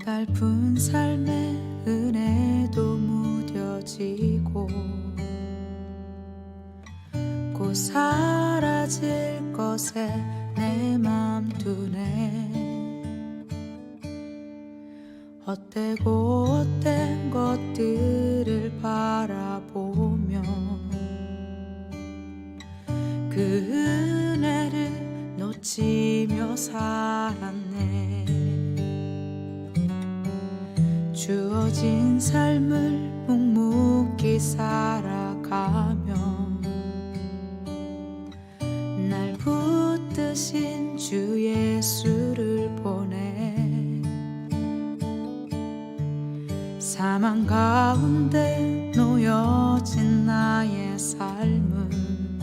고달픈 삶의 은혜도 무뎌지고 곧 사라질 것에 내 맘 두네. 헛되고 헛된 것들을 바라보며 그 은혜를 놓치며 살았네. 주어진 삶을 묵묵히 살아가며 날 붙드신 주 예수를 보내. 사망 가운데 놓여진 나의 삶은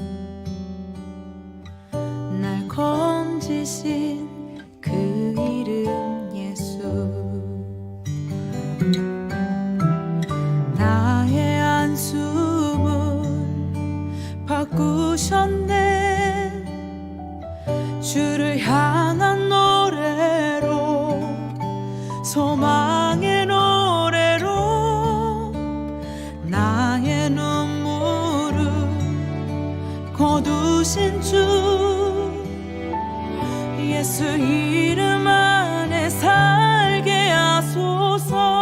날 건지신 그 이름 예수. 나의 한숨을 바꾸셨네. 주를 향한 노래로, 소망의 노래로 나의 눈물을 거두신 주 예수 이름 안에 살게 하소서.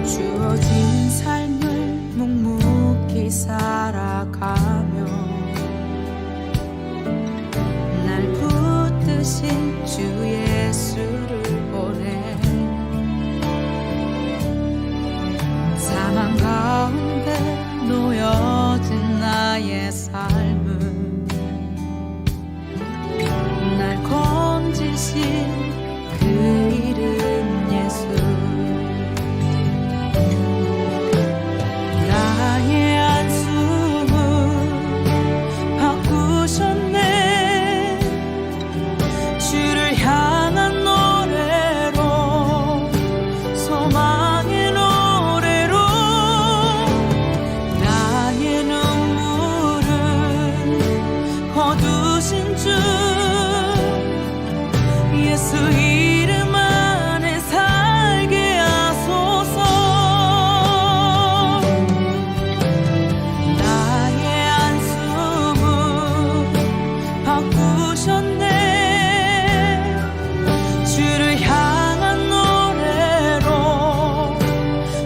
주어진 삶을 묵묵히 살아가며 날 붙드신 주 예수를 보내. 사망 가운데 놓여진 나의 삶은 날 건지신 그 이름 예수. 나의 한숨을 바꾸셨네. 주를 향한 노래로, 소망의 노래로 나의 눈물을 거두신 주 예수 이름 안에 살게 하소서. 나의 한숨을 바꾸셨네. 주를 향한 노래로,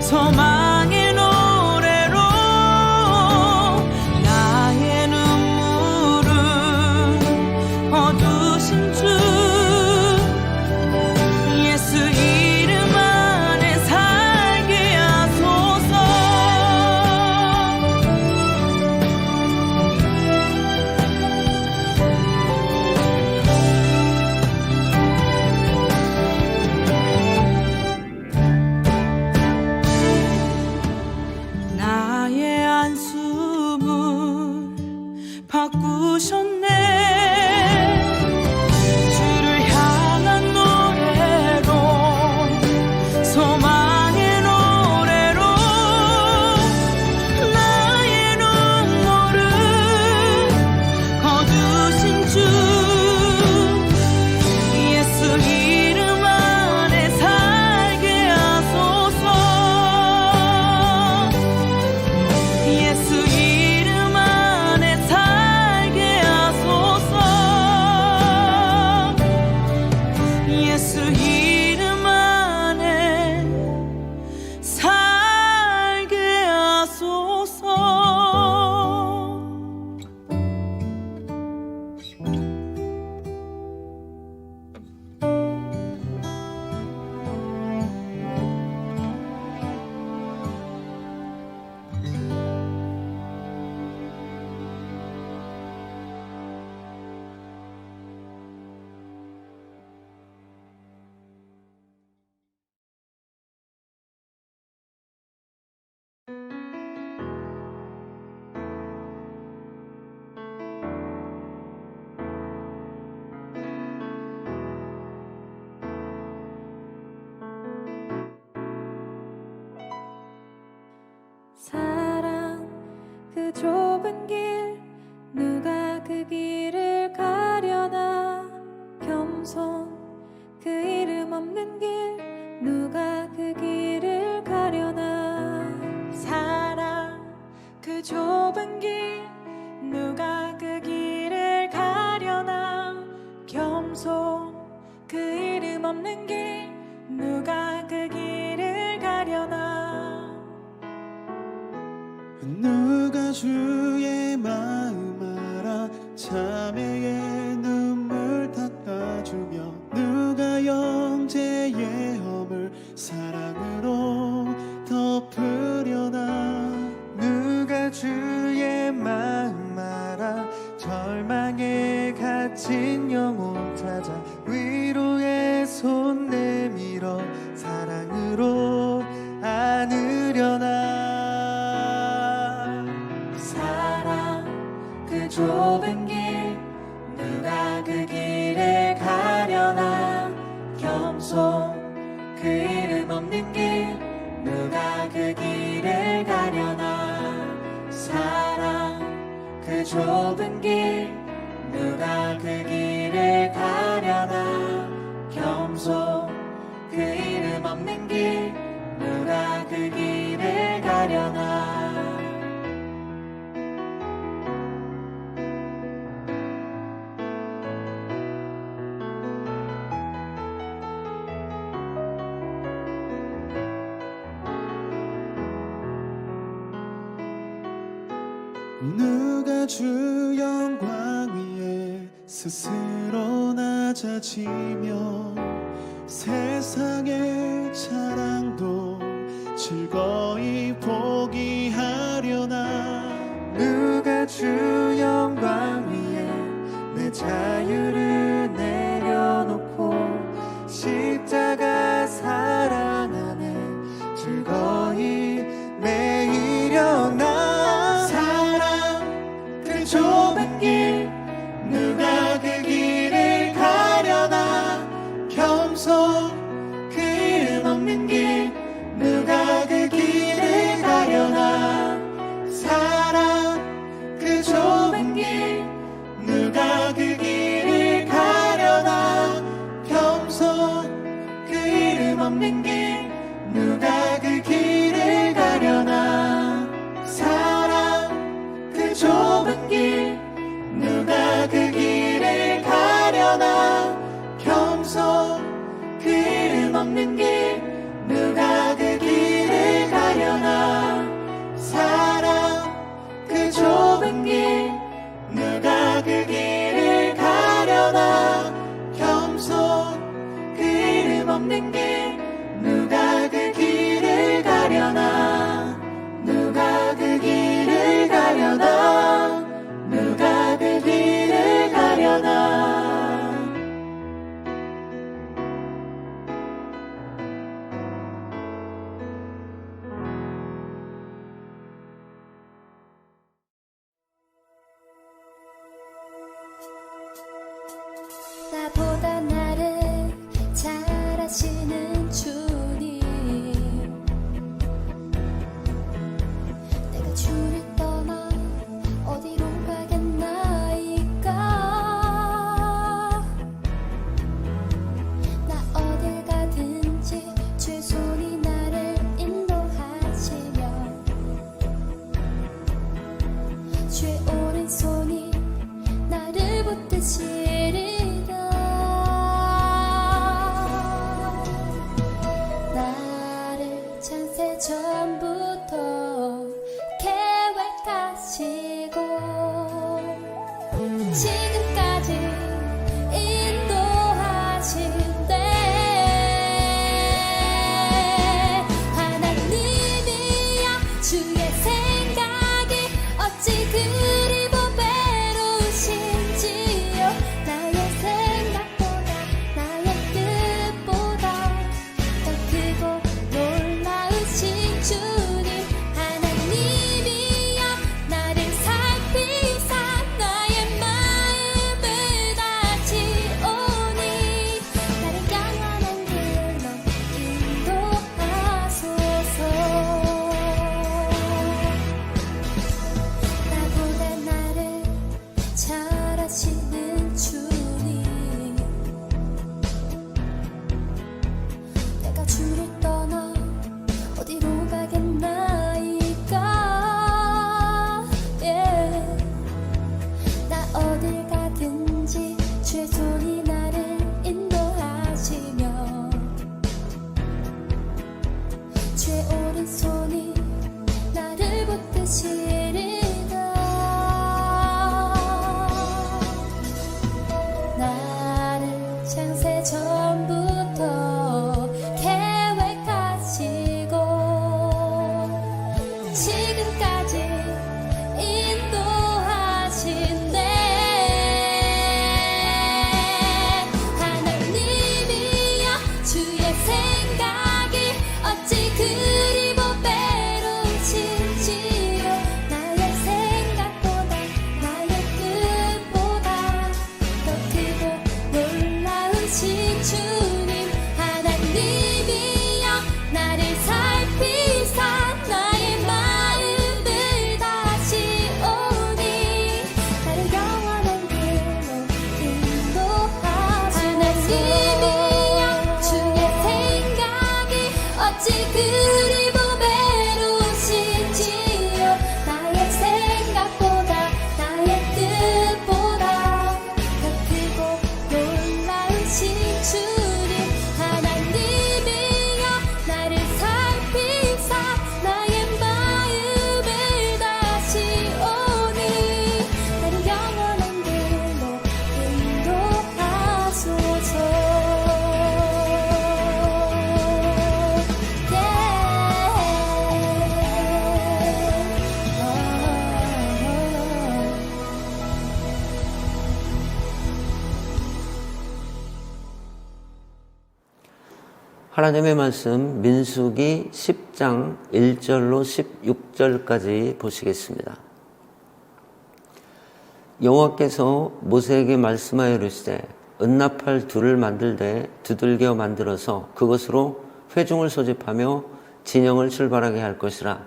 소망의 노래로 나의 눈물을 거두신 주 예수 이름 안에 살게 하소서. 나의 한숨을 바꾸셨네. 주를 향한 노래로, 소망의 노래로 나의 눈물을 거두신 주 예수 이름 안에 살게 하소서. 예수 이름 안에 살게 하소서. 예수 이름 안에 살게 하소서. 사랑 그 좁은 길 누가 그 길을 없는 길 누가 그 길을 가려나 누가 주의 마음 알아 자매의 눈물 닦아주며 누가 형제의 허물 사랑으로 덮으려나 누가 주의 마음 알아 절망에 갇힌 영혼 찾아 위로의 손 내밀어 사랑으로 안으려나 사랑 그 좁은 길 누가 그 길을 가려나 겸손 그 이름 없는 길 누가 그 길을 가려나 사랑 그 좁은 길 누가 그 길을 가려나 겸손 그 이름 없는 길 누가 그 길을 가려나 누가 주 영광 위에 스스로 낮아지며 세상의 자랑도 즐거이 포기하려나 누가 주 영광 위에 내 자유를 내려놓고 십자가 사랑 안에 즐거이 매이려나 사랑 그 좁은 길 누가 그 길을 가려나 겸손 그 이름 없는 길 누가 그 길을 가려나 사랑 그 좁은 길 누가 그 길을 가려나 겸손 그 이름 없는 길 누가 그 길을 가려나 사랑 그 좁은 길 누가 그 길을 가려나 겸손 그 이름 없는 길 누가 그 길을 가려나 사랑 그 좁은 길 누가 그 길을 가려나 겸손 그 이름 없는 길 누가 그 길을 가려나 누가 그 길을 가려나 누가 그 길을 가려나 나보다 나를 잘 아시는 주님 내가 주를 떠나 어디로 가겠나이까 나 어딜 가든지 주의 손이 나를 인도하시며 주의 오른손이 나를 붙드시리라 나를 창세 전부터 계획하시고 지금까지 인도하신대 하나님이여 주의 생각이 어찌 그리 보배로우신지요 나의 생각보다 나의 뜻보다 더 크고 놀라우신 주님 하나님이여 나를 살피사 나의 마음을 그리고 외로우신지요 나의 생각보다 나의 뜻보다 더 크고 놀라우신 주님 하나님이여 나를 살피사 나의 마음을 다시오니 나를 영원한 길로 인도하소서 하나님의 말씀 민수기 10장 1절로 16절까지 보시겠습니다. 여호와께서 모세에게 말씀하여 이르시되 은나팔 둘을 만들되 두들겨 만들어서 그것으로 회중을 소집하며 진영을 출발하게 할 것이라.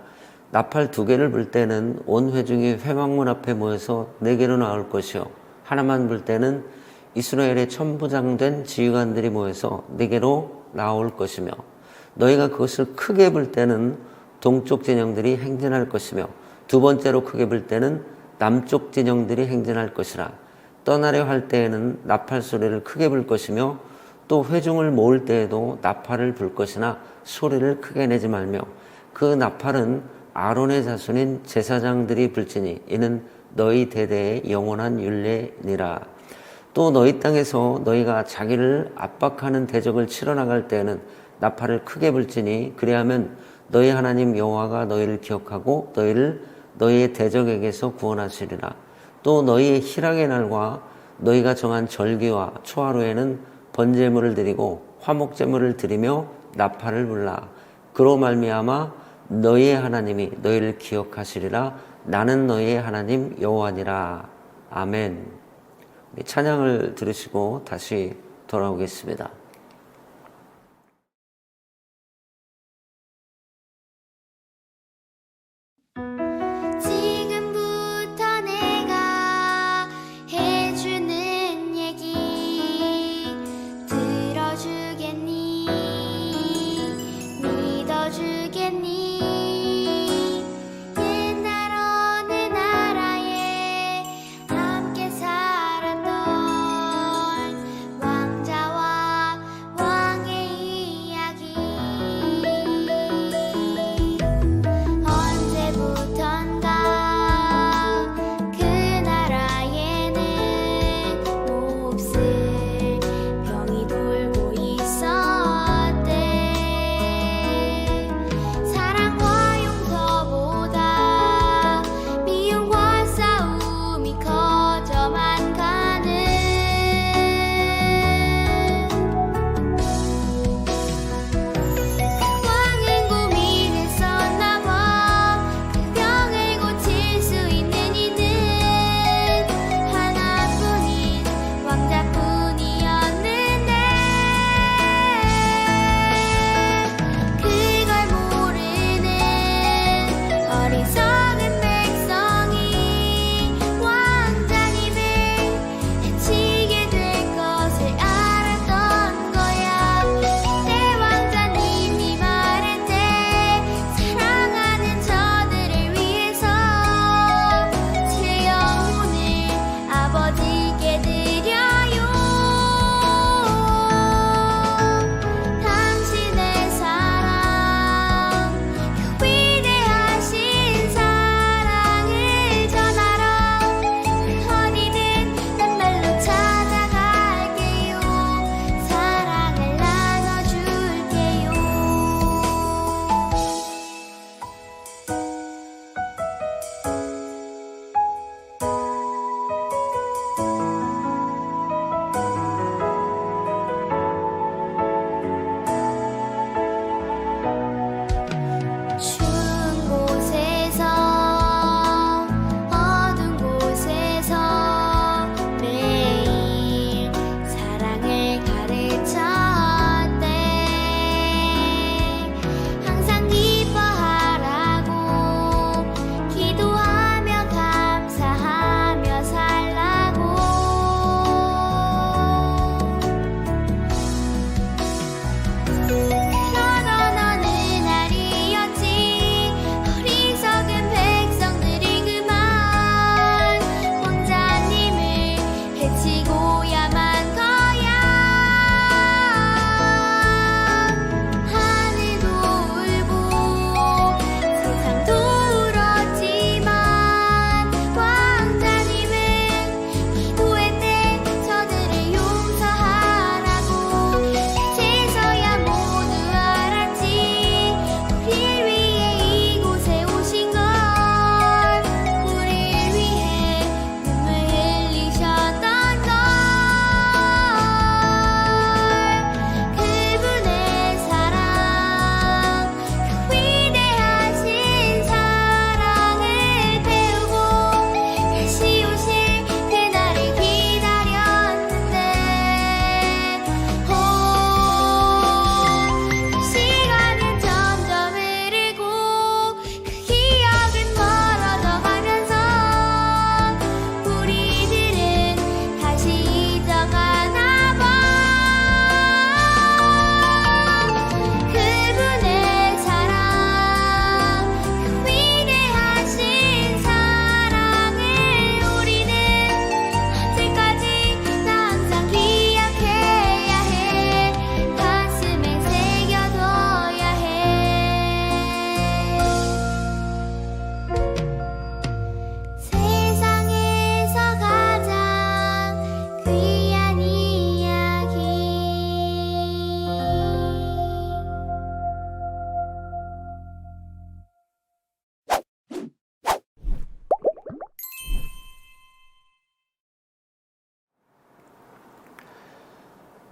나팔 2개를 불 때는 온 회중이 회막문 앞에 모여서 4개로 나올 것이요 하나만 불 때는 이스라엘의 천부장된 지휘관들이 모여서 4개로 나올 것이며 너희가 그것을 크게 불 때는 동쪽 진영들이 행진할 것이며 2번째로 크게 불 때는 남쪽 진영들이 행진할 것이라. 떠나려 할 때에는 나팔 소리를 크게 불 것이며 또 회중을 모을 때에도 나팔을 불 것이나 소리를 크게 내지 말며 그 나팔은 아론의 자손인 제사장들이 불지니 이는 너희 대대의 영원한 율례니라. 또 너희 땅에서 너희가 자기를 압박하는 대적을 치러 나갈 때에는 나팔을 크게 불지니 그리하면 너희 하나님 여호와가 너희를 기억하고 너희를 너희의 대적에게서 구원하시리라. 또 너희의 희락의 날과 너희가 정한 절기와 초하루에는 번제물을 드리고 화목제물을 드리며 나팔을 불라. 그로 말미암아 너희의 하나님이 너희를 기억하시리라. 나는 너희의 하나님 여호와니라. 아멘. 찬양을 들으시고 다시 돌아오겠습니다. 지금부터 내가 해주는 얘기 들어주겠니 믿어주겠니 옛날 어느 나라에 함께 살았던 왕자와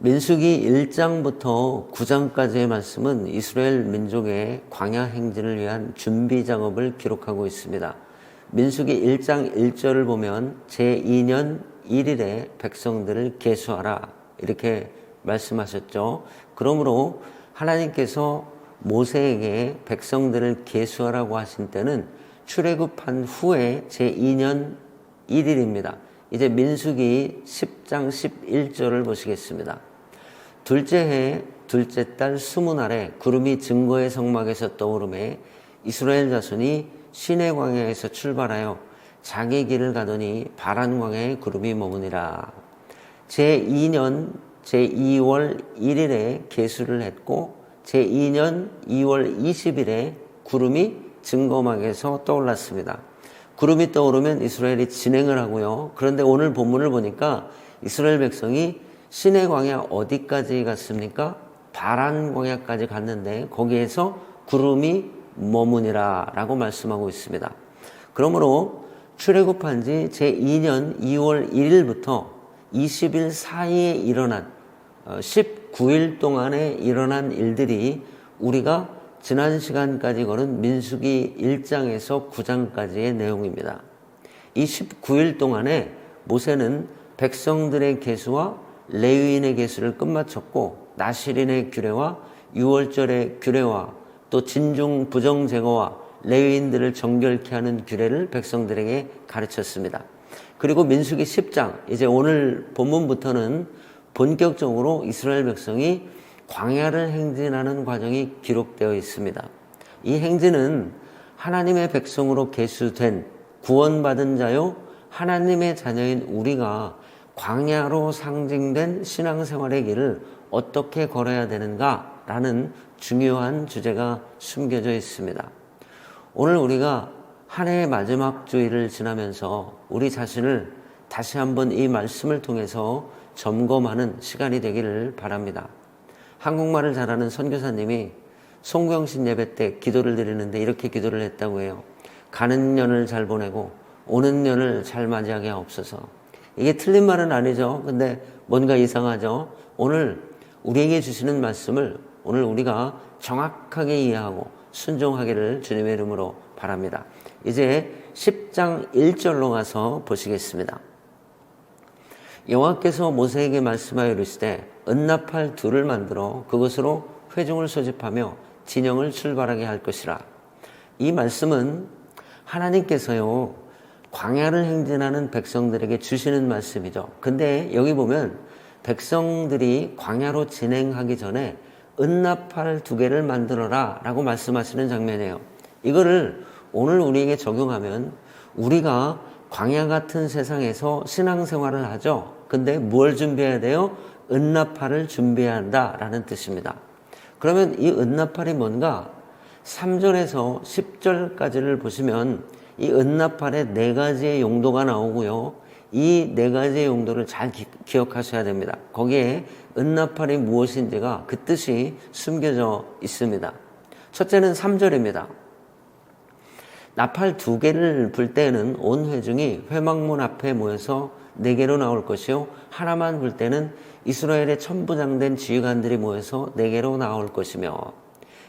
민수기 1장부터 9장까지의 말씀은 이스라엘 민족의 광야 행진을 위한 준비 작업을 기록하고 있습니다. 민수기 1장 1절을 보면 제2년 1일에 백성들을 계수하라 이렇게 말씀하셨죠. 그러므로 하나님께서 모세에게 백성들을 계수하라고 하신 때는 출애굽한 후에 제2년 1일입니다. 이제 민수기 10장 11절을 보시겠습니다. 둘째 해 둘째 달 20날에 구름이 증거의 성막에서 떠오르매 이스라엘 자손이 시내 광야에서 출발하여 자기 길을 가더니 바란 광야에 구름이 머무니라. 제2년 제2월 1일에 계수를 했고 제2년 2월 20일에 구름이 증거막에서 떠올랐습니다. 구름이 떠오르면 이스라엘이 진행을 하고요. 그런데 오늘 본문을 보니까 이스라엘 백성이 시내 광야 어디까지 갔습니까? 바란 광야까지 갔는데 거기에서 구름이 머무니라 라고 말씀하고 있습니다. 그러므로 출애굽한 지 제2년 2월 1일부터 20일 사이에 일어난 19일 동안에 일어난 일들이 우리가 지난 시간까지 거는 민수기 1장에서 9장까지의 내용입니다. 이 19일 동안에 모세는 백성들의 계수와 레위인의 계수를 끝마쳤고 나실인의 규례와 유월절의 규례와 또 진중 부정 제거와 레위인들을 정결케 하는 규례를 백성들에게 가르쳤습니다. 그리고 민수기 10장 이제 오늘 본문부터는 본격적으로 이스라엘 백성이 광야를 행진하는 과정이 기록되어 있습니다. 이 행진은 하나님의 백성으로 계수된 구원받은 자요 하나님의 자녀인 우리가 광야로 상징된 신앙생활의 길을 어떻게 걸어야 되는가라는 중요한 주제가 숨겨져 있습니다. 오늘 우리가 한 해의 마지막 주일을 지나면서 우리 자신을 다시 한번 이 말씀을 통해서 점검하는 시간이 되기를 바랍니다. 한국말을 잘하는 선교사님이 송구영신 예배 때 기도를 드리는데 이렇게 기도를 했다고 해요. 가는 년을 잘 보내고 오는 년을 잘 맞이하게 하옵소서. 이게 틀린 말은 아니죠. 근데 뭔가 이상하죠. 오늘 우리에게 주시는 말씀을 오늘 우리가 정확하게 이해하고 순종하기를 주님의 이름으로 바랍니다. 이제 10장 1절로 가서 보시겠습니다. 여호와께서 모세에게 말씀하여 이르시되 은나팔 둘을 만들어 그것으로 회중을 소집하며 진영을 출발하게 할 것이라. 이 말씀은 하나님께서요 광야를 행진하는 백성들에게 주시는 말씀이죠. 근데 여기 보면 백성들이 광야로 진행하기 전에 은나팔 2개를 만들어라 라고 말씀하시는 장면이에요. 이거를 오늘 우리에게 적용하면 우리가 광야 같은 세상에서 신앙생활을 하죠. 근데 뭘 준비해야 돼요? 은나팔을 준비해야 한다라는 뜻입니다. 그러면 이 은나팔이 뭔가 3절에서 10절까지를 보시면 이 은나팔에 4가지의 용도가 나오고요. 이 4가지의 용도를 잘 기억하셔야 됩니다. 거기에 은나팔이 무엇인지가 그 뜻이 숨겨져 있습니다. 첫째는 3절입니다. 나팔 2개를 불 때는 온 회중이 회막문 앞에 모여서 4개로 나올 것이요 하나만 불 때는 이스라엘의 천부장된 지휘관들이 모여서 4개로 나올 것이며,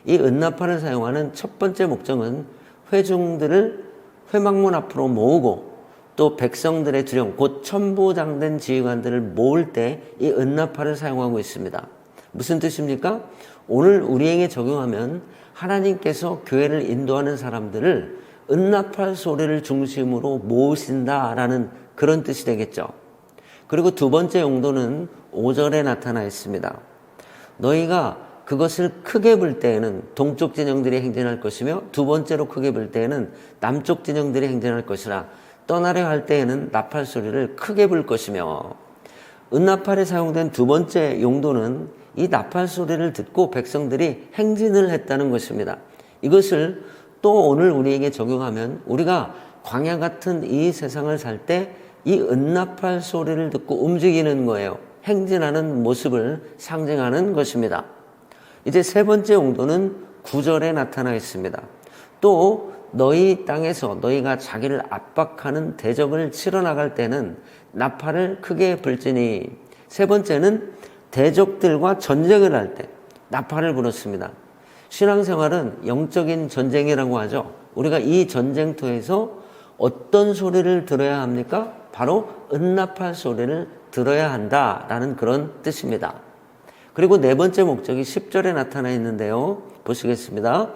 이 은나팔을 사용하는 첫 번째 목적은 회중들을 회막문 앞으로 모으고 또 백성들의 두령 곧 천부장된 지휘관들을 모을 때 이 은나팔을 사용하고 있습니다. 무슨 뜻입니까? 오늘 우리에게 적용하면 하나님께서 교회를 인도하는 사람들을 은나팔 소리를 중심으로 모으신다라는 그런 뜻이 되겠죠. 그리고 두 번째 용도는 5절에 나타나 있습니다. 너희가 그것을 크게 불 때에는 동쪽 진영들이 행진할 것이며 두 번째로 크게 불 때에는 남쪽 진영들이 행진할 것이라. 떠나려 할 때에는 나팔 소리를 크게 불 것이며, 은나팔에 사용된 두 번째 용도는 이 나팔 소리를 듣고 백성들이 행진을 했다는 것입니다. 이것을 또 오늘 우리에게 적용하면 우리가 광야 같은 이 세상을 살 때 이 은나팔 소리를 듣고 움직이는 거예요. 행진하는 모습을 상징하는 것입니다. 이제 세 번째 용도는 9절에 나타나 있습니다. 또 너희 땅에서 너희가 자기를 압박하는 대적을 치러 나갈 때는 나팔을 크게 불지니. 세 번째는 대적들과 전쟁을 할 때 나팔을 불었습니다. 신앙생활은 영적인 전쟁이라고 하죠. 우리가 이 전쟁터에서 어떤 소리를 들어야 합니까? 바로 은나팔 소리를 들어야 한다라는 그런 뜻입니다. 그리고 네 번째 목적이 10절에 나타나 있는데요. 보시겠습니다.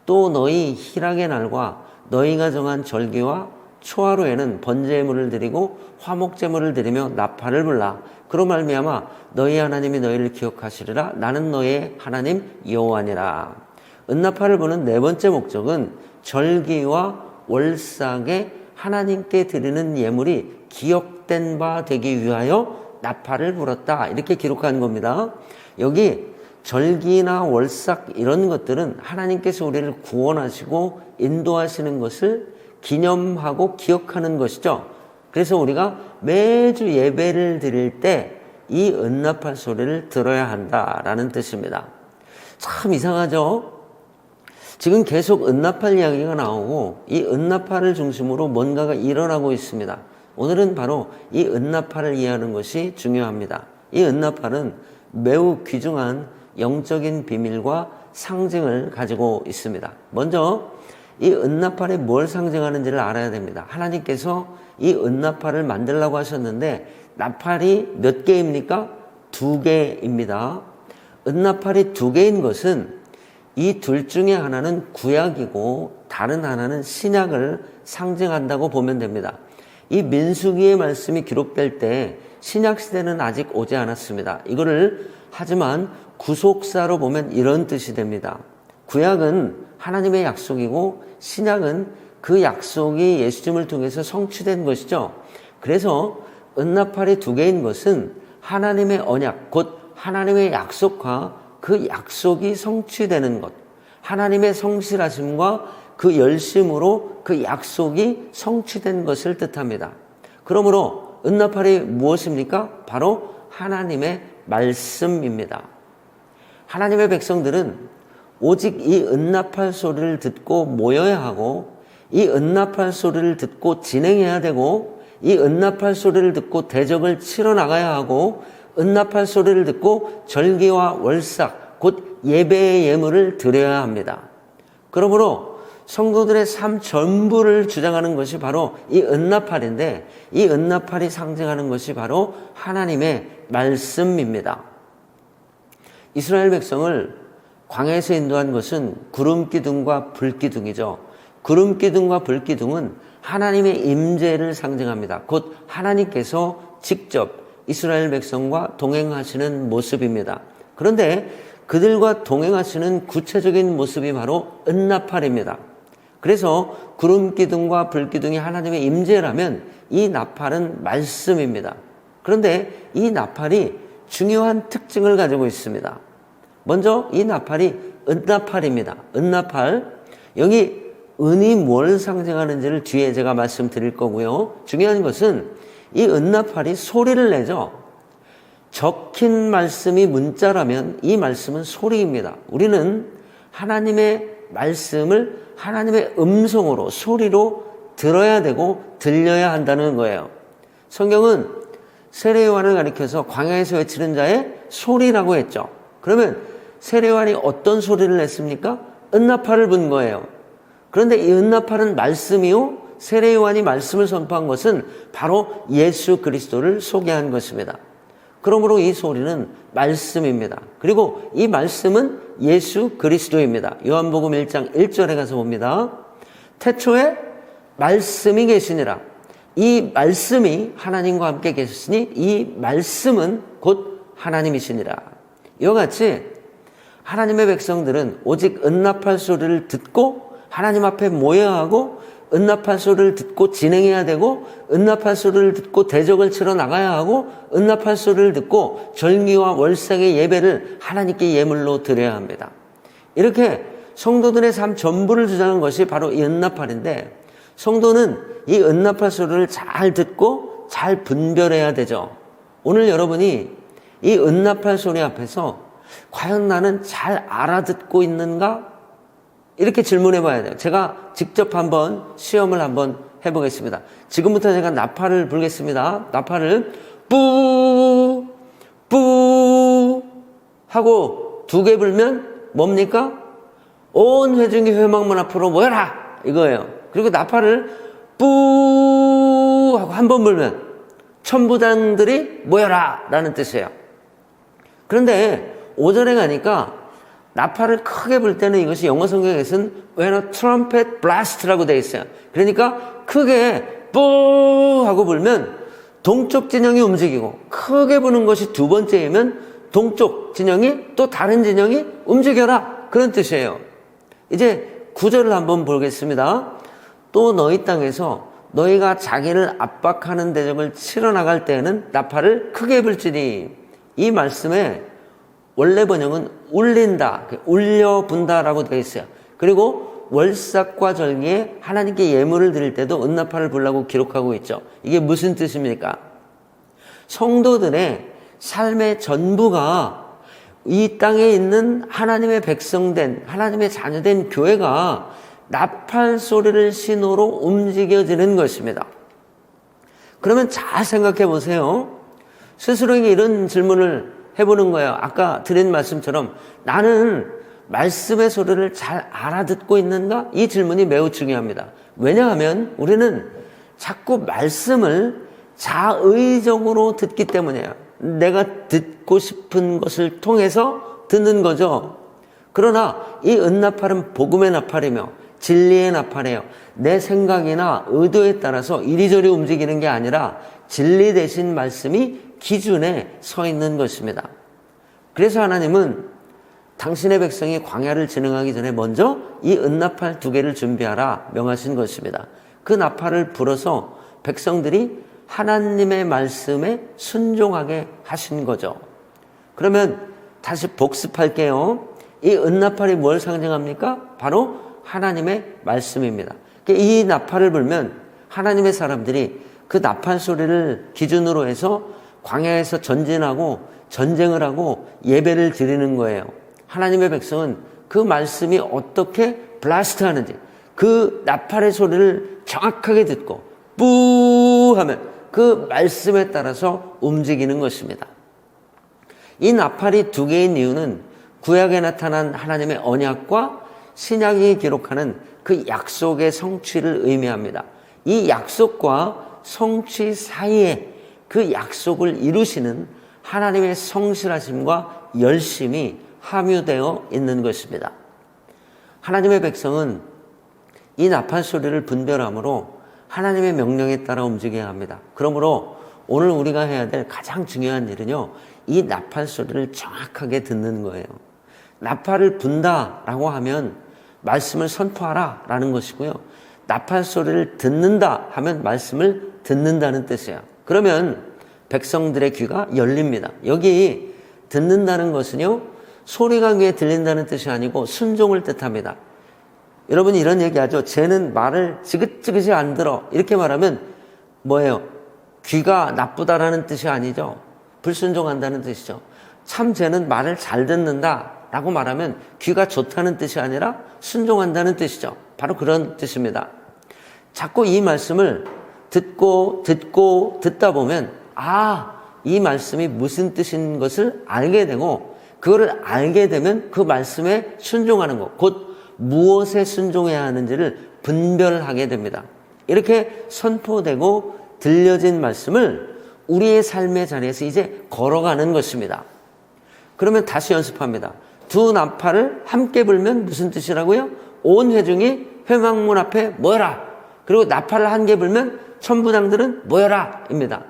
또 너희 희락의 날과 너희가 정한 절기와 초하루에는 번제물을 드리고 화목제물을 드리며 나팔을 불라. 그로 말미암아 너희 하나님이 너희를 기억하시리라. 나는 너희의 하나님 여호와니라. 은나팔을 부는 네 번째 목적은 절기와 월삭에 하나님께 드리는 예물이 기억된 바 되기 위하여 나팔을 불었다. 이렇게 기록한 겁니다. 여기 절기나 월삭 이런 것들은 하나님께서 우리를 구원하시고 인도하시는 것을 기념하고 기억하는 것이죠. 그래서 우리가 매주 예배를 드릴 때 이 은나팔 소리를 들어야 한다라는 뜻입니다. 참 이상하죠? 지금 계속 은나팔 이야기가 나오고 이 은나팔을 중심으로 뭔가가 일어나고 있습니다. 오늘은 바로 이 은나팔을 이해하는 것이 중요합니다. 이 은나팔은 매우 귀중한 영적인 비밀과 상징을 가지고 있습니다. 먼저 이 은나팔이 뭘 상징하는지를 알아야 됩니다. 하나님께서 이 은나팔을 만들라고 하셨는데 나팔이 몇 개입니까? 2개입니다. 은나팔이 2개인 것은 이 둘 중에 하나는 구약이고 다른 하나는 신약을 상징한다고 보면 됩니다. 이 민수기의 말씀이 기록될 때 신약 시대는 아직 오지 않았습니다. 이거를 하지만 구속사로 보면 이런 뜻이 됩니다. 구약은 하나님의 약속이고 신약은 그 약속이 예수님을 통해서 성취된 것이죠. 그래서 은나팔이 2개인 것은 하나님의 언약, 곧 하나님의 약속과 그 약속이 성취되는 것, 하나님의 성실하심과 그 열심으로 그 약속이 성취된 것을 뜻합니다. 그러므로 은나팔이 무엇입니까? 바로 하나님의 말씀입니다. 하나님의 백성들은 오직 이 은나팔 소리를 듣고 모여야 하고 이 은나팔 소리를 듣고 진행해야 되고 이 은나팔 소리를 듣고 대적을 치러 나가야 하고 은나팔 소리를 듣고 절기와 월삭 곧 예배의 예물을 드려야 합니다. 그러므로 성도들의 삶 전부를 주장하는 것이 바로 이 은나팔인데 이 은나팔이 상징하는 것이 바로 하나님의 말씀입니다. 이스라엘 백성을 광야에서 인도한 것은 구름기둥과 불기둥이죠. 구름기둥과 불기둥은 하나님의 임재를 상징합니다. 곧 하나님께서 직접 이스라엘 백성과 동행하시는 모습입니다. 그런데 그들과 동행하시는 구체적인 모습이 바로 은나팔입니다. 그래서 구름기둥과 불기둥이 하나님의 임재라면 이 나팔은 말씀입니다. 그런데 이 나팔이 중요한 특징을 가지고 있습니다. 먼저 이 나팔이 은나팔입니다. 은나팔. 여기 은이 뭘 상징하는지를 뒤에 제가 말씀드릴 거고요. 중요한 것은 이 은나팔이 소리를 내죠. 적힌 말씀이 문자라면 이 말씀은 소리입니다. 우리는 하나님의 말씀을 하나님의 음성으로 소리로 들어야 되고 들려야 한다는 거예요. 성경은 세례요한을 가리켜서 광야에서 외치는 자의 소리라고 했죠. 그러면 세례요한이 어떤 소리를 냈습니까? 은나팔을 분 거예요. 그런데 이 은나팔은 말씀이요. 세례요한이 말씀을 선포한 것은 바로 예수 그리스도를 소개한 것입니다. 그러므로 이 소리는 말씀입니다. 그리고 이 말씀은 예수 그리스도입니다. 요한복음 1장 1절에 가서 봅니다. 태초에 말씀이 계시니라. 이 말씀이 하나님과 함께 계셨으니 이 말씀은 곧 하나님이시니라. 이와 같이 하나님의 백성들은 오직 은나팔 소리를 듣고 하나님 앞에 모여야 하고 은나팔 소리를 듣고 진행해야 되고 은나팔 소리를 듣고 대적을 치러 나가야 하고 은나팔 소리를 듣고 절기와 월삭의 예배를 하나님께 예물로 드려야 합니다. 이렇게 성도들의 삶 전부를 주장한 것이 바로 이 은나팔인데 성도는 이 은나팔 소리를 잘 듣고 잘 분별해야 되죠. 오늘 여러분이 이 은나팔 소리 앞에서 과연 나는 잘 알아듣고 있는가? 이렇게 질문해 봐야 돼요. 제가 직접 한번 시험을 한번 해보겠습니다. 지금부터 제가 나팔을 불겠습니다. 나팔을 뿌 하고 두 개 불면 뭡니까? 온 회중이 회막문 앞으로 모여라 이거예요. 그리고 나팔을 뿌 하고 한 번 불면 천부장들이 모여라 라는 뜻이에요. 그런데 5절에 가니까 나팔을 크게 불 때는 이것이 영어 성경에서는 when a trumpet blast라고 되어 있어요. 그러니까 크게 뿌 하고 불면 동쪽 진영이 움직이고, 크게 부는 것이 두 번째이면 동쪽 진영이 또 다른 진영이 움직여라 그런 뜻이에요. 이제 9절을 한번 보겠습니다. 또 너희 땅에서 너희가 자기를 압박하는 대적을 치러 나갈 때에는 나팔을 크게 불지니, 이 말씀에 원래 번역은 울린다, 울려 분다라고 되어 있어요. 그리고 월삭과 절기에 하나님께 예물을 드릴 때도 은나팔을 불라고 기록하고 있죠. 이게 무슨 뜻입니까? 성도들의 삶의 전부가 이 땅에 있는 하나님의 백성된, 하나님의 자녀된 교회가 나팔 소리를 신호로 움직여지는 것입니다. 그러면 잘 생각해 보세요. 스스로에게 이런 질문을 해보는 거예요. 아까 드린 말씀처럼 나는 말씀의 소리를 잘 알아듣고 있는가? 이 질문이 매우 중요합니다. 왜냐하면 우리는 자꾸 말씀을 자의적으로 듣기 때문이에요. 내가 듣고 싶은 것을 통해서 듣는 거죠. 그러나 이 은나팔은 복음의 나팔이며 진리의 나팔이에요. 내 생각이나 의도에 따라서 이리저리 움직이는 게 아니라 진리 대신 말씀이 기준에 서 있는 것입니다. 그래서 하나님은 당신의 백성이 광야를 진행하기 전에 먼저 이 은나팔 2개를 준비하라 명하신 것입니다. 그 나팔을 불어서 백성들이 하나님의 말씀에 순종하게 하신 거죠. 그러면 다시 복습할게요. 이 은나팔이 뭘 상징합니까? 바로 하나님의 말씀입니다. 이 나팔을 불면 하나님의 사람들이 그 나팔 소리를 기준으로 해서 광야에서 전진하고 전쟁을 하고 예배를 드리는 거예요. 하나님의 백성은 그 말씀이 어떻게 블라스트 하는지 그 나팔의 소리를 정확하게 듣고 뿌 하면 그 말씀에 따라서 움직이는 것입니다. 이 나팔이 2개인 이유는 구약에 나타난 하나님의 언약과 신약이 기록하는 그 약속의 성취를 의미합니다. 이 약속과 성취 사이에 그 약속을 이루시는 하나님의 성실하심과 열심이 함유되어 있는 것입니다. 하나님의 백성은 이 나팔 소리를 분별함으로 하나님의 명령에 따라 움직여야 합니다. 그러므로 오늘 우리가 해야 될 가장 중요한 일은요, 이 나팔 소리를 정확하게 듣는 거예요. 나팔을 분다라고 하면 말씀을 선포하라 라는 것이고요. 나팔 소리를 듣는다 하면 말씀을 듣는다는 뜻이에요. 그러면 백성들의 귀가 열립니다. 여기 듣는다는 것은요, 소리가 귀에 들린다는 뜻이 아니고 순종을 뜻합니다. 여러분이 이런 얘기하죠. 쟤는 말을 지긋지긋이 안 들어. 이렇게 말하면 뭐예요? 귀가 나쁘다라는 뜻이 아니죠. 불순종한다는 뜻이죠. 참 쟤는 말을 잘 듣는다 라고 말하면 귀가 좋다는 뜻이 아니라 순종한다는 뜻이죠. 바로 그런 뜻입니다. 자꾸 이 말씀을 듣다 보면 이 말씀이 무슨 뜻인 것을 알게 되고, 그거를 알게 되면 그 말씀에 순종하는 것, 곧 무엇에 순종해야 하는지를 분별하게 됩니다. 이렇게 선포되고 들려진 말씀을 우리의 삶의 자리에서 이제 걸어가는 것입니다. 그러면 다시 연습합니다. 2 나팔을 함께 불면 무슨 뜻이라고요? 온 회중이 회막문 앞에 모여라. 그리고 나팔을 1개 불면 천부장들은 모여라 입니다.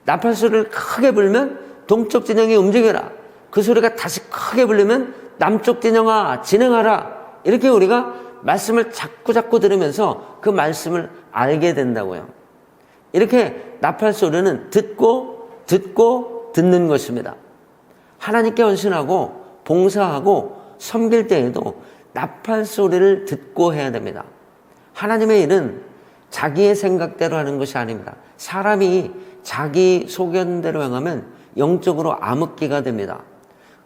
나팔 소리를 크게 불면 동쪽 진영이 움직여라. 그 소리가 다시 크게 불리면 남쪽 진영아 진행하라. 이렇게 우리가 말씀을 자꾸 들으면서 그 말씀을 알게 된다고요. 이렇게 나팔 소리는 듣고 듣는 것입니다. 하나님께 헌신하고 봉사하고 섬길 때에도 나팔 소리를 듣고 해야 됩니다. 하나님의 일은 자기의 생각대로 하는 것이 아닙니다. 사람이 자기 소견대로 행하면 영적으로 암흑기가 됩니다.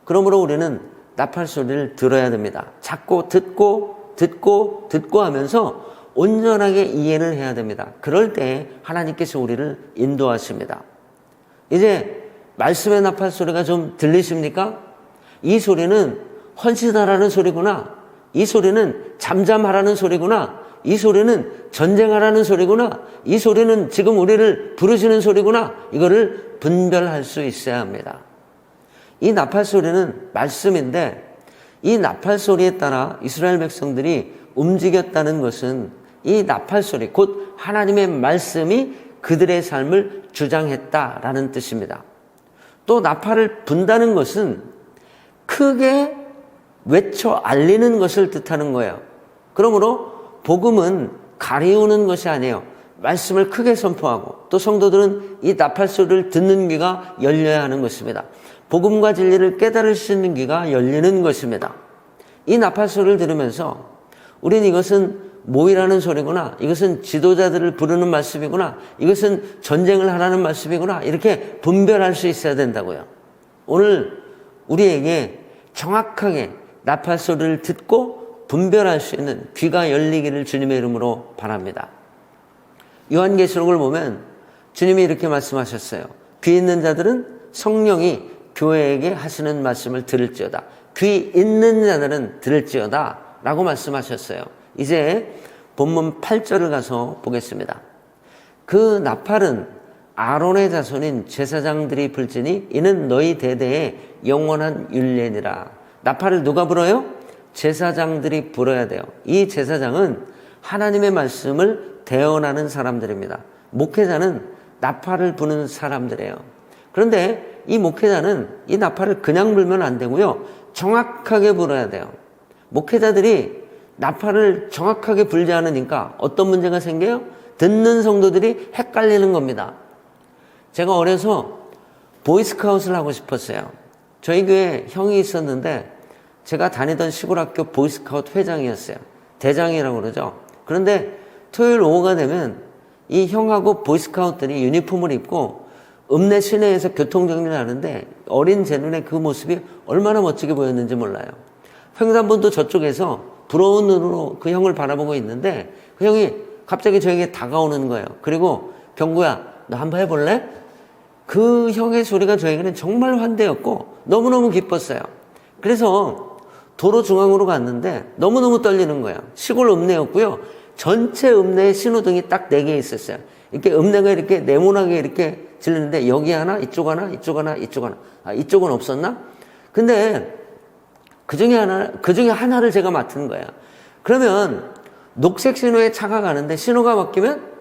그러므로 우리는 나팔 소리를 들어야 됩니다. 자꾸 듣고 하면서 온전하게 이해를 해야 됩니다. 그럴 때 하나님께서 우리를 인도하십니다. 이제 말씀의 나팔 소리가 좀 들리십니까? 이 소리는 헌신하라는 소리구나. 이 소리는 잠잠하라는 소리구나. 이 소리는 전쟁하라는 소리구나. 이 소리는 지금 우리를 부르시는 소리구나. 이거를 분별할 수 있어야 합니다. 이 나팔 소리는 말씀인데 이 나팔 소리에 따라 이스라엘 백성들이 움직였다는 것은 이 나팔 소리, 곧 하나님의 말씀이 그들의 삶을 주장했다라는 뜻입니다. 또 나팔을 분다는 것은 크게 외쳐 알리는 것을 뜻하는 거예요. 그러므로 복음은 가리우는 것이 아니에요. 말씀을 크게 선포하고 또 성도들은 이 나팔 소리를 듣는 귀가 열려야 하는 것입니다. 복음과 진리를 깨달을 수 있는 귀가 열리는 것입니다. 이 나팔 소리를 들으면서 우리는 이것은 모이라는 소리구나, 이것은 지도자들을 부르는 말씀이구나, 이것은 전쟁을 하라는 말씀이구나, 이렇게 분별할 수 있어야 된다고요. 오늘 우리에게 정확하게 나팔 소리를 듣고 분별할 수 있는 귀가 열리기를 주님의 이름으로 바랍니다. 요한계시록을 보면 주님이 이렇게 말씀하셨어요. 귀 있는 자들은 성령이 교회에게 하시는 말씀을 들을지어다. 귀 있는 자들은 들을지어다 라고 말씀하셨어요. 이제 본문 8절을 가서 보겠습니다. 그 나팔은 아론의 자손인 제사장들이 불지니 이는 너희 대대의 영원한 율례니라. 나팔을 누가 불어요? 제사장들이 불어야 돼요. 이 제사장은 하나님의 말씀을 대언하는 사람들입니다. 목회자는 나팔을 부는 사람들이에요. 그런데 이 목회자는 이 나팔을 그냥 불면 안 되고요. 정확하게 불어야 돼요. 목회자들이 나팔을 정확하게 불지 않으니까 어떤 문제가 생겨요? 듣는 성도들이 헷갈리는 겁니다. 제가 어려서 보이스카웃을 하고 싶었어요. 저희 교회에 형이 있었는데 제가 다니던 시골 학교 보이스카웃 회장이었어요. 대장이라고 그러죠. 그런데 토요일 오후가 되면 이 형하고 보이스카웃들이 유니폼을 입고 읍내 시내에서 교통정리를 하는데 어린 제 눈에 그 모습이 얼마나 멋지게 보였는지 몰라요. 횡단보도 저쪽에서 부러운 눈으로 그 형을 바라보고 있는데 그 형이 갑자기 저에게 다가오는 거예요. 그리고 경구야, 너 한번 해볼래? 그 형의 소리가 저에게는 정말 환대였고 너무너무 기뻤어요. 그래서 도로 중앙으로 갔는데 너무너무 떨리는 거예요. 시골 읍내였고요. 전체 읍내에 신호등이 딱 4개 있었어요. 이렇게 읍내가 이렇게 네모나게 이렇게 질리는데 여기 하나, 이쪽 하나, 이쪽 하나, 이쪽 하나. 아, 이쪽은 없었나? 근데 그 중에 하나를 제가 맡은 거예요. 그러면 녹색 신호에 차가 가는데 신호가 바뀌면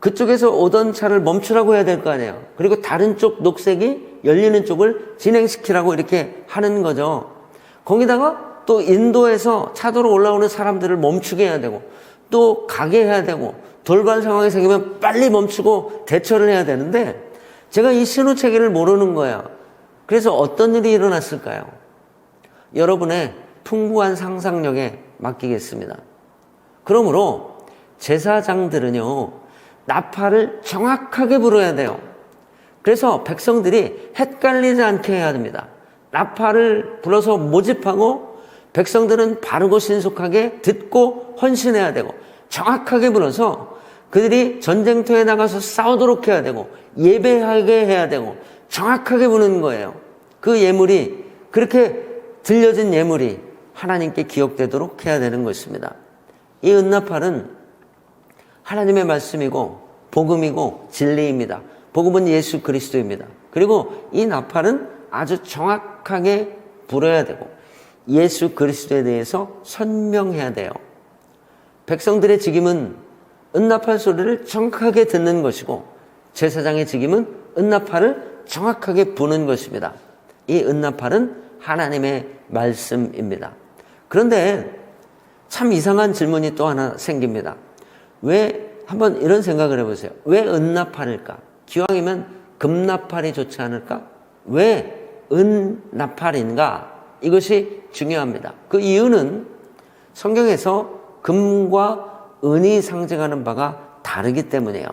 그쪽에서 오던 차를 멈추라고 해야 될 거 아니에요. 그리고 다른 쪽 녹색이 열리는 쪽을 진행시키라고 이렇게 하는 거죠. 거기다가 또 인도에서 차도로 올라오는 사람들을 멈추게 해야 되고 또 가게 해야 되고 돌발 상황이 생기면 빨리 멈추고 대처를 해야 되는데 제가 이 신호 체계를 모르는 거예요. 그래서 어떤 일이 일어났을까요? 여러분의 풍부한 상상력에 맡기겠습니다. 그러므로 제사장들은요, 나팔을 정확하게 불어야 돼요. 그래서 백성들이 헷갈리지 않게 해야 됩니다. 나팔을 불어서 모집하고 백성들은 바르고 신속하게 듣고 헌신해야 되고 정확하게 불어서 그들이 전쟁터에 나가서 싸우도록 해야 되고 예배하게 해야 되고 정확하게 부는 거예요. 그 예물이 그렇게 들려진 예물이 하나님께 기억되도록 해야 되는 것입니다. 이 은나팔은 하나님의 말씀이고 복음이고 진리입니다. 복음은 예수 그리스도입니다. 그리고 이 나팔은 아주 정확하게 불어야 되고 예수 그리스도에 대해서 선명해야 돼요. 백성들의 직임은 은나팔 소리를 정확하게 듣는 것이고 제사장의 직임은 은나팔을 정확하게 부는 것입니다. 이 은나팔은 하나님의 말씀입니다. 그런데 참 이상한 질문이 또 하나 생깁니다. 왜, 한번 이런 생각을 해보세요. 왜 은나팔일까? 기왕이면 금나팔이 좋지 않을까? 왜 은나팔인가? 이것이 중요합니다. 그 이유는 성경에서 금과 은이 상징하는 바가 다르기 때문이에요.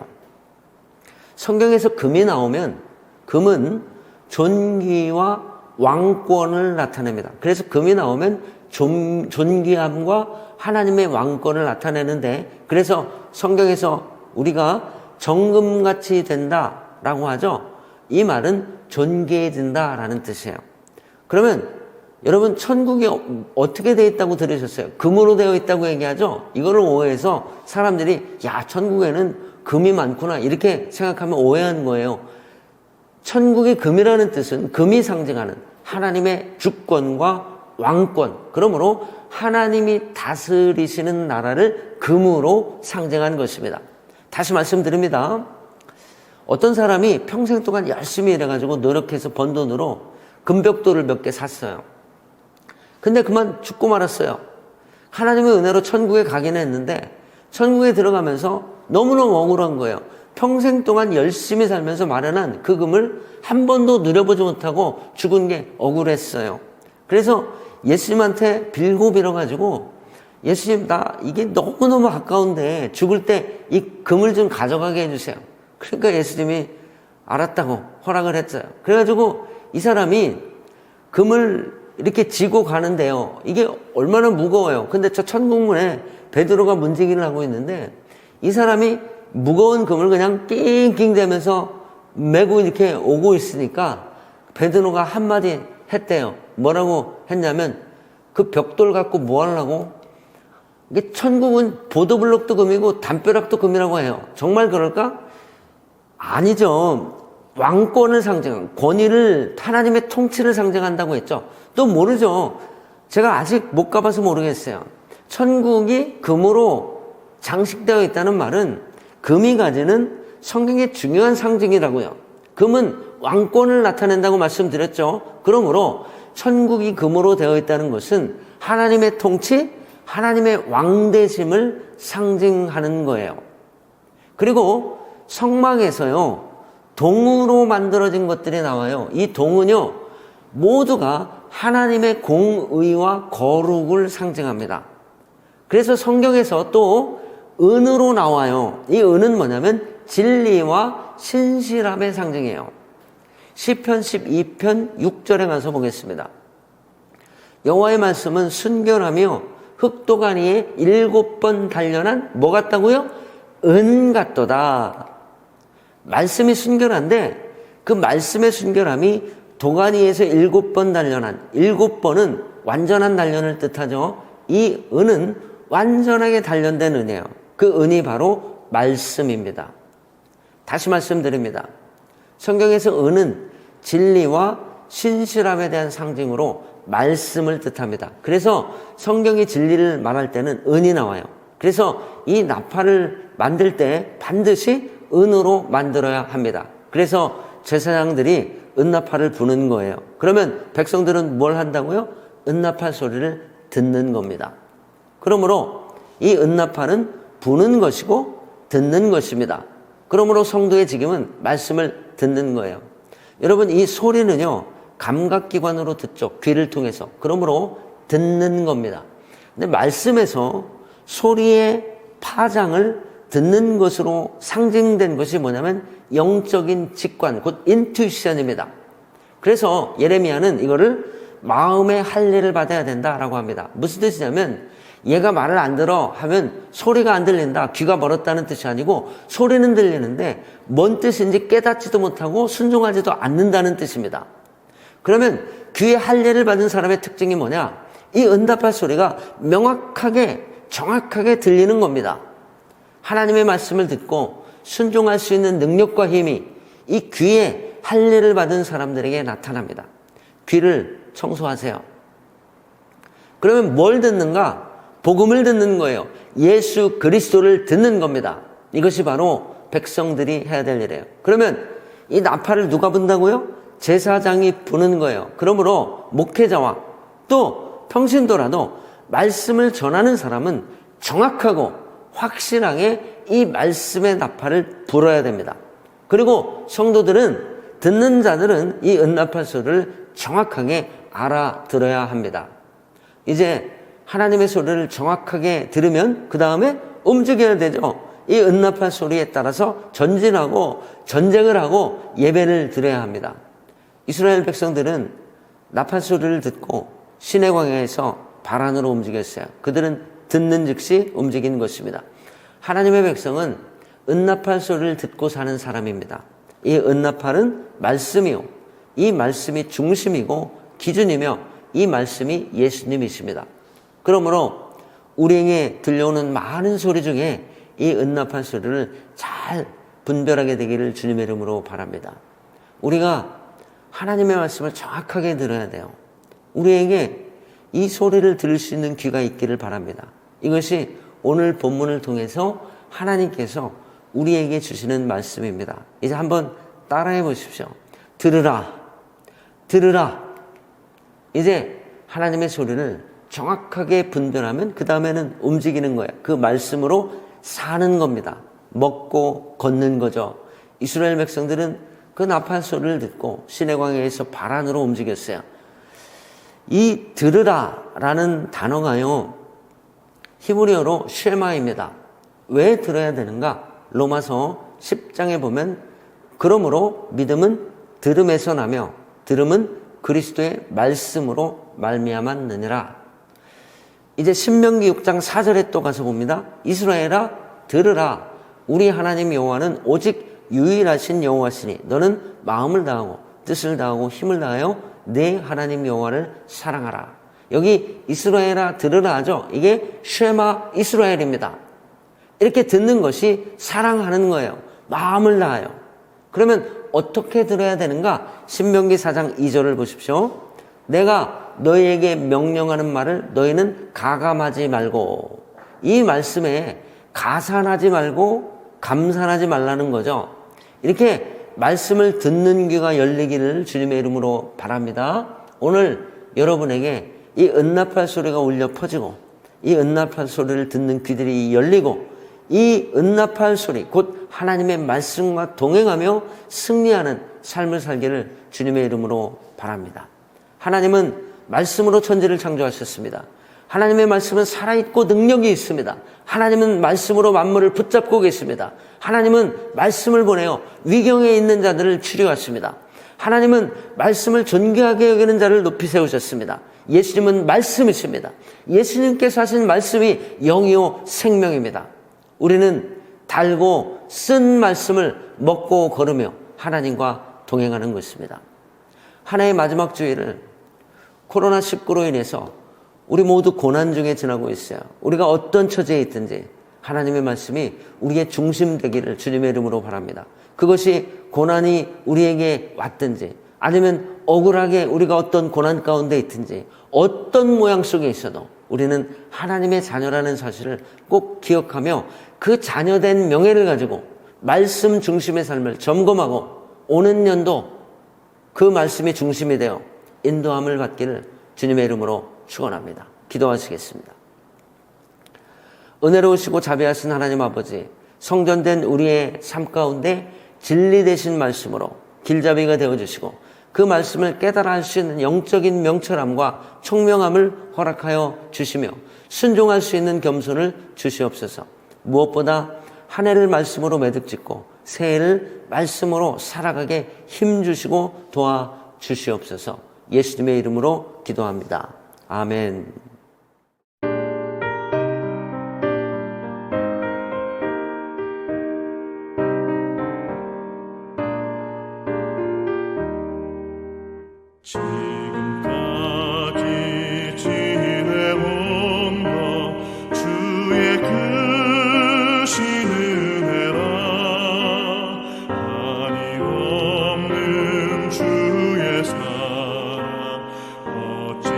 성경에서 금이 나오면 금은 존귀와 왕권을 나타냅니다. 그래서 금이 나오면 존귀함과 하나님의 왕권을 나타내는데 그래서 성경에서 우리가 정금같이 된다라고 하죠. 이 말은 존귀해진다라는 뜻이에요. 그러면 여러분 천국이 어떻게 되어 있다고 들으셨어요? 금으로 되어 있다고 얘기하죠? 이거를 오해해서 사람들이 야 천국에는 금이 많구나 이렇게 생각하면 오해하는 거예요. 천국이 금이라는 뜻은 금이 상징하는 하나님의 주권과 왕권, 그러므로 하나님이 다스리시는 나라를 금으로 상징하는 것입니다. 다시 말씀드립니다. 어떤 사람이 평생 동안 열심히 일해가지고 노력해서 번 돈으로 금벽돌을 몇 개 샀어요. 근데 그만 죽고 말았어요. 하나님의 은혜로 천국에 가긴 했는데 천국에 들어가면서 너무너무 억울한 거예요. 평생 동안 열심히 살면서 마련한 그 금을 한 번도 누려보지 못하고 죽은 게 억울했어요. 그래서 예수님한테 빌고 빌어가지고 예수님 나 이게 너무너무 아까운데 죽을 때 이 금을 좀 가져가게 해주세요. 그러니까 예수님이 알았다고 허락을 했어요. 그래가지고 이 사람이 금을 이렇게 지고 가는데요. 이게 얼마나 무거워요. 근데 저 천국문에 베드로가 문지기를 하고 있는데 이 사람이 무거운 금을 그냥 낑낑대면서 메고 이렇게 오고 있으니까 베드로가 한마디 했대요. 뭐라고 했냐면 그 벽돌 갖고 뭐 하려고? 이게 천국은 보도블록도 금이고 담벼락도 금이라고 해요. 정말 그럴까? 아니죠. 왕권을 상징한 권위를 하나님의 통치를 상징한다고 했죠. 또 모르죠. 제가 아직 못 가봐서 모르겠어요. 천국이 금으로 장식되어 있다는 말은 금이 가지는 성경의 중요한 상징이라고요. 금은 왕권을 나타낸다고 말씀드렸죠. 그러므로 천국이 금으로 되어 있다는 것은 하나님의 통치, 하나님의 왕대심을 상징하는 거예요. 그리고 성막에서요, 동으로 만들어진 것들이 나와요. 이 동은요, 모두가 하나님의 공의와 거룩을 상징합니다. 그래서 성경에서 또 은으로 나와요. 이 은은 뭐냐면 진리와 신실함의 상징이에요. 시편 12편 6절에 가서 보겠습니다. 여호와의 말씀은 순결하며 흑도가니에 7번 단련한 뭐 같다고요? 은 같도다. 말씀이 순결한데 그 말씀의 순결함이 도가니에서 7번 단련한 7번은 완전한 단련을 뜻하죠. 이 은은 완전하게 단련된 은이에요. 그 은이 바로 말씀입니다. 다시 말씀드립니다. 성경에서 은은 진리와 신실함에 대한 상징으로 말씀을 뜻합니다. 그래서 성경이 진리를 말할 때는 은이 나와요. 그래서 이 나팔을 만들 때 반드시 은으로 만들어야 합니다. 그래서 제사장들이 은나팔을 부는 거예요. 그러면 백성들은 뭘 한다고요? 은나팔 소리를 듣는 겁니다. 그러므로 이 은나팔은 부는 것이고 듣는 것입니다. 그러므로 성도의 직임은 말씀을 듣는 거예요. 여러분 이 소리는요 감각기관으로 듣죠. 귀를 통해서. 그러므로 듣는 겁니다. 근데 말씀에서 소리의 파장을 듣는 것으로 상징된 것이 뭐냐면 영적인 직관, 곧 인투이션입니다. 그래서 예레미야는 이거를 마음의 할례를 받아야 된다라고 합니다. 무슨 뜻이냐면 얘가 말을 안 들어 하면 소리가 안 들린다, 귀가 멀었다는 뜻이 아니고 소리는 들리는데 뭔 뜻인지 깨닫지도 못하고 순종하지도 않는다는 뜻입니다. 그러면 귀에 할례를 받은 사람의 특징이 뭐냐? 이 응답할 소리가 명확하게 정확하게 들리는 겁니다. 하나님의 말씀을 듣고 순종할 수 있는 능력과 힘이 이 귀에 할례를 받은 사람들에게 나타납니다. 귀를 청소하세요. 그러면 뭘 듣는가? 복음을 듣는 거예요. 예수 그리스도를 듣는 겁니다. 이것이 바로 백성들이 해야 될 일이에요. 그러면 이 나팔을 누가 분다고요? 제사장이 부는 거예요. 그러므로 목회자와 또 평신도라도 말씀을 전하는 사람은 정확하고 확실하게 이 말씀의 나팔을 불어야 됩니다. 그리고 성도들은 듣는 자들은 이 은나팔 소리를 정확하게 알아들어야 합니다. 이제 하나님의 소리를 정확하게 들으면 그 다음에 움직여야 되죠. 이 은나팔 소리에 따라서 전진하고 전쟁을 하고 예배를 드려야 합니다. 이스라엘 백성들은 나팔 소리를 듣고 시내 광야에서 바란으로 움직였어요. 그들은 듣는 즉시 움직인 것입니다. 하나님의 백성은 은나팔 소리를 듣고 사는 사람입니다. 이 은나팔은 말씀이요. 이 말씀이 중심이고 기준이며 이 말씀이 예수님이십니다. 그러므로 우리에게 들려오는 많은 소리 중에 이 은납한 소리를 잘 분별하게 되기를 주님의 이름으로 바랍니다. 우리가 하나님의 말씀을 정확하게 들어야 돼요. 우리에게 이 소리를 들을 수 있는 귀가 있기를 바랍니다. 이것이 오늘 본문을 통해서 하나님께서 우리에게 주시는 말씀입니다. 이제 한번 따라해 보십시오. 들으라, 들으라. 이제 하나님의 소리를 정확하게 분별하면 그 다음에는 움직이는 거예요. 그 말씀으로 사는 겁니다. 먹고 걷는 거죠. 이스라엘 백성들은 그 나팔 소리를 듣고 시내광야에서 바란으로 움직였어요. 이 들으라라는 단어가요, 히브리어로 쉐마입니다. 왜 들어야 되는가? 로마서 10장에 보면 그러므로 믿음은 들음에서 나며 들음은 그리스도의 말씀으로 말미암았느니라. 이제 신명기 6장 4절에 또 가서 봅니다. 이스라엘아 들으라. 우리 하나님 여호와는 오직 유일하신 여호와시니 너는 마음을 다하고 뜻을 다하고 힘을 다하여 내 하나님 여호와를 사랑하라. 여기 이스라엘아 들으라 하죠. 이게 쉐마 이스라엘입니다. 이렇게 듣는 것이 사랑하는 거예요. 마음을 다하여. 그러면 어떻게 들어야 되는가? 신명기 4장 2절을 보십시오. 내가 너희에게 명령하는 말을 너희는 가감하지 말고. 이 말씀에 가산하지 말고 감산하지 말라는 거죠. 이렇게 말씀을 듣는 귀가 열리기를 주님의 이름으로 바랍니다. 오늘 여러분에게 이 은나팔 소리가 울려 퍼지고 이 은나팔 소리를 듣는 귀들이 열리고 이 은나팔 소리 곧 하나님의 말씀과 동행하며 승리하는 삶을 살기를 주님의 이름으로 바랍니다. 하나님은 말씀으로 천지를 창조하셨습니다. 하나님의 말씀은 살아있고 능력이 있습니다. 하나님은 말씀으로 만물을 붙잡고 계십니다. 하나님은 말씀을 보내어 위경에 있는 자들을 치료하십니다. 하나님은 말씀을 존귀하게 여기는 자를 높이 세우셨습니다. 예수님은 말씀이십니다. 예수님께서 하신 말씀이 영이요 생명입니다. 우리는 달고 쓴 말씀을 먹고 걸으며 하나님과 동행하는 것입니다. 하나의 마지막 주일을 코로나19로 인해서 우리 모두 고난 중에 지나고 있어요. 우리가 어떤 처지에 있든지 하나님의 말씀이 우리의 중심 되기를 주님의 이름으로 바랍니다. 그것이 고난이 우리에게 왔든지 아니면 억울하게 우리가 어떤 고난 가운데 있든지 어떤 모양 속에 있어도 우리는 하나님의 자녀라는 사실을 꼭 기억하며 그 자녀된 명예를 가지고 말씀 중심의 삶을 점검하고 오는 년도 그 말씀이 중심이 되어 인도함을 받기를 주님의 이름으로 축원합니다. 기도하시겠습니다. 은혜로우시고 자비하신 하나님 아버지, 성전된 우리의 삶 가운데 진리 되신 말씀으로 길잡이가 되어주시고 그 말씀을 깨달아 할 수 있는 영적인 명철함과 총명함을 허락하여 주시며 순종할 수 있는 겸손을 주시옵소서. 무엇보다 한 해를 말씀으로 매듭짓고 새해를 말씀으로 살아가게 힘주시고 도와주시옵소서. 예수님의 이름으로 기도합니다. 아멘. 지금까지 지내온 것 주의 크신 은혜라 한이 없는 주의 사랑 어찌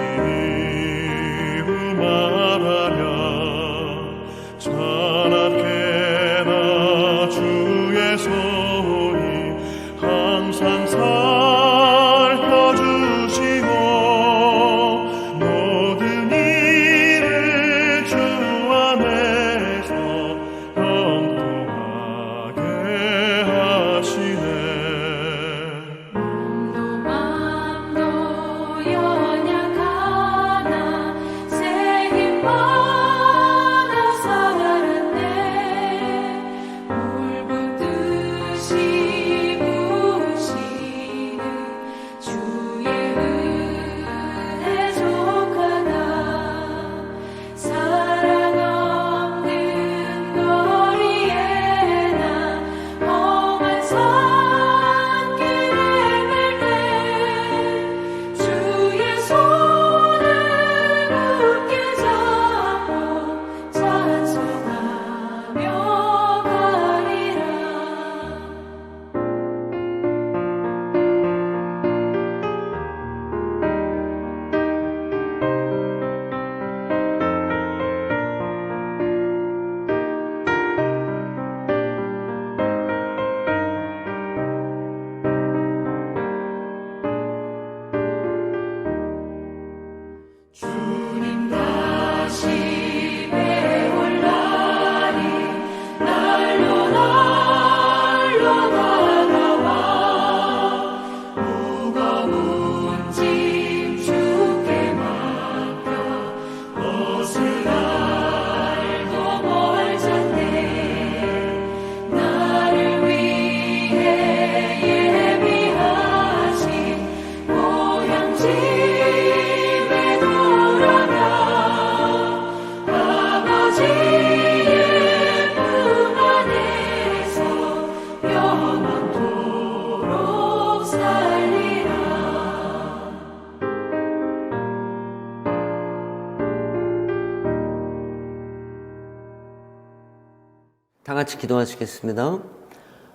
다 같이 기도하시겠습니다.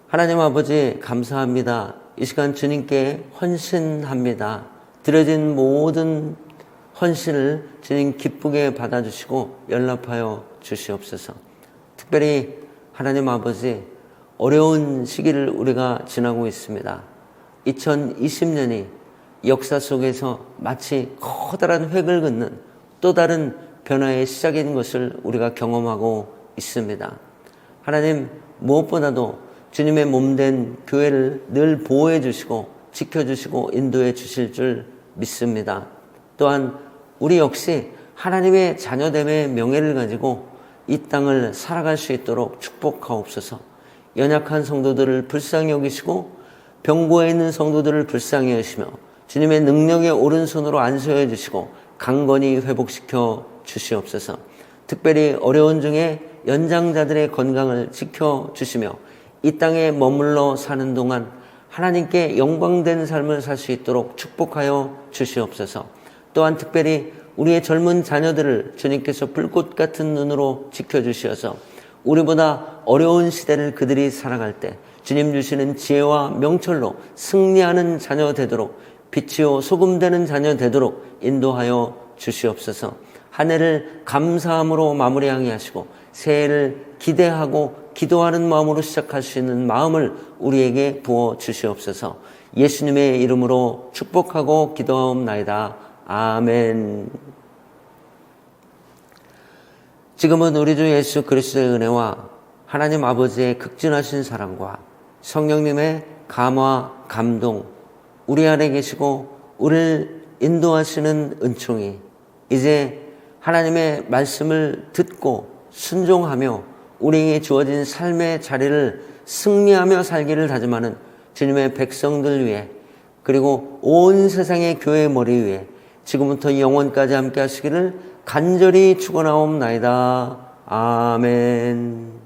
하나님 아버지 감사합니다. 이 시간 주님께 헌신합니다. 드려진 모든 헌신을 주님 기쁘게 받아주시고 연락하여 주시옵소서. 특별히 하나님 아버지 어려운 시기를 우리가 지나고 있습니다. 2020년이 역사 속에서 마치 커다란 획을 긋는 또 다른 변화의 시작인 것을 우리가 경험하고 있습니다. 하나님 무엇보다도 주님의 몸된 교회를 늘 보호해 주시고 지켜주시고 인도해 주실 줄 믿습니다. 또한 우리 역시 하나님의 자녀됨의 명예를 가지고 이 땅을 살아갈 수 있도록 축복하옵소서. 연약한 성도들을 불쌍히 여기시고 병고에 있는 성도들을 불쌍히 여시며 주님의 능력의 오른손으로 안수해 주시고 강건히 회복시켜 주시옵소서. 특별히 어려운 중에 연장자들의 건강을 지켜주시며 이 땅에 머물러 사는 동안 하나님께 영광된 삶을 살 수 있도록 축복하여 주시옵소서. 또한 특별히 우리의 젊은 자녀들을 주님께서 불꽃 같은 눈으로 지켜주시어서 우리보다 어려운 시대를 그들이 살아갈 때 주님 주시는 지혜와 명철로 승리하는 자녀 되도록 빛이요 소금 되는 자녀 되도록 인도하여 주시옵소서. 한 해를 감사함으로 마무리하게 하시고 새해를 기대하고 기도하는 마음으로 시작할 수 있는 마음을 우리에게 부어 주시옵소서. 예수님의 이름으로 축복하고 기도하옵나이다. 아멘. 지금은 우리 주 예수 그리스도의 은혜와 하나님 아버지의 극진하신 사랑과 성령님의 감화 감동, 우리 안에 계시고 우리를 인도하시는 은총이 이제 하나님의 말씀을 듣고 순종하며 우리에게 주어진 삶의 자리를 승리하며 살기를 다짐하는 주님의 백성들 위해, 그리고 온 세상의 교회의 머리 위에 지금부터 영원까지 함께 하시기를 간절히 축원하옵나이다. 아멘.